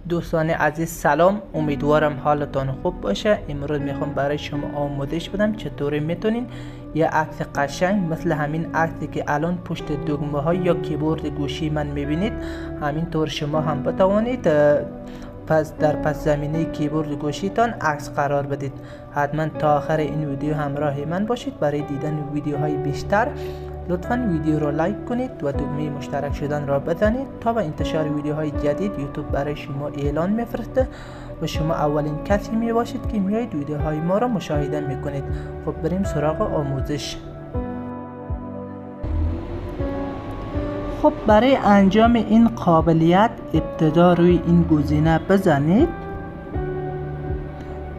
دوستان عزیز سلام، امیدوارم حالتان خوب باشه. امروز میخوام برای شما آموزش بدم چطوری میتونین یه عکس قشنگ مثل همین عکسی که الان پشت دکمه های یا کیبورد گوشی من میبینید همینطور شما هم بتوانید در پس زمینه کیبورد گوشیتان عکس قرار بدید. حتما تا آخر این ویدیو همراه من باشید. برای دیدن ویدیوهای بیشتر لطفاً ویدیو را لایک کنید و دکمه مشترک شدن را بزنید تا با انتشار ویدیوهای جدید یوتیوب برای شما اعلان میفرسته و شما اولین کسی می باشید که میایید ویدیوهای ما را مشاهده میکنید. خب بریم سراغ آموزش. خب برای انجام این قابلیت ابتدا روی این گزینه بزنید.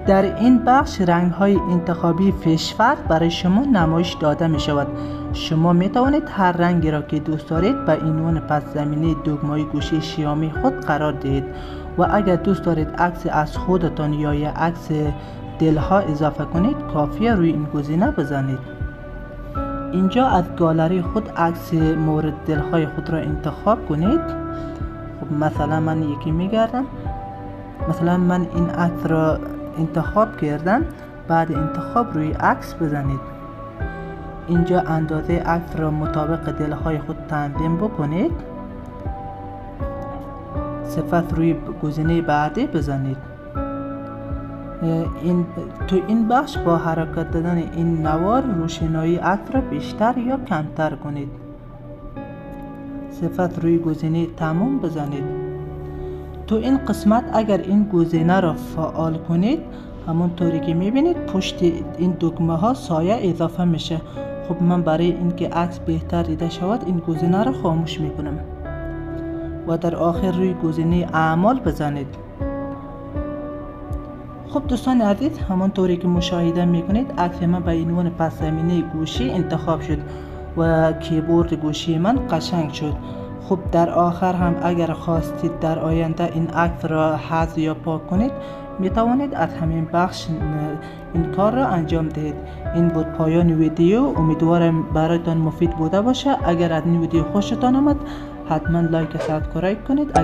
در این بخش رنگ های انتخابی فشفر برای شما نمایش داده می شود. شما می توانید هر رنگی را که دوست دارید به عنوان پس زمینه دکمه گوشی شیائومی خود قرار دهید و اگر دوست دارید عکس از خودتان یا یک عکس دلها اضافه کنید کافیه روی این گزینه بزنید. اینجا از گالری خود عکس مورد دلهای خود را انتخاب کنید. خب مثلا من یکی میگردم. مثلا من این عکس را انتخاب کردم. بعد انتخاب روی عکس بزنید. اینجا اندازه عکس را مطابق دلهای خود تنظیم بکنید. سپس روی گزینه بعدی بزنید. این بخش با حرکت دادن این نوار روشنایی عکس را بیشتر یا کمتر کنید. سپس روی گزینه تمام بزنید. تو این قسمت اگر این گزینه را فعال کنید همونطوری که میبینید پشت این دکمه ها سایه اضافه میشه. خب من برای اینکه عکس بهتر دیده شود این گزینه را خاموش میکنم و در آخر روی گزینه اعمال بزنید. خب دوستان عزیز همونطوری که مشاهده میکنید عکس من به عنوان پس زمینه گوشی انتخاب شد و کیبورد گوشی من قشنگ شد. خب در آخر هم اگر خواستید در آینده این عکس را حذف یا پاک کنید می توانید از همین بخش این کار را انجام دهید. این بود پایان ویدیو. امیدوارم برایتان مفید بوده باشه. اگر از این ویدیو خوشتان آمد حتما لایک و سابسکرایب کنید.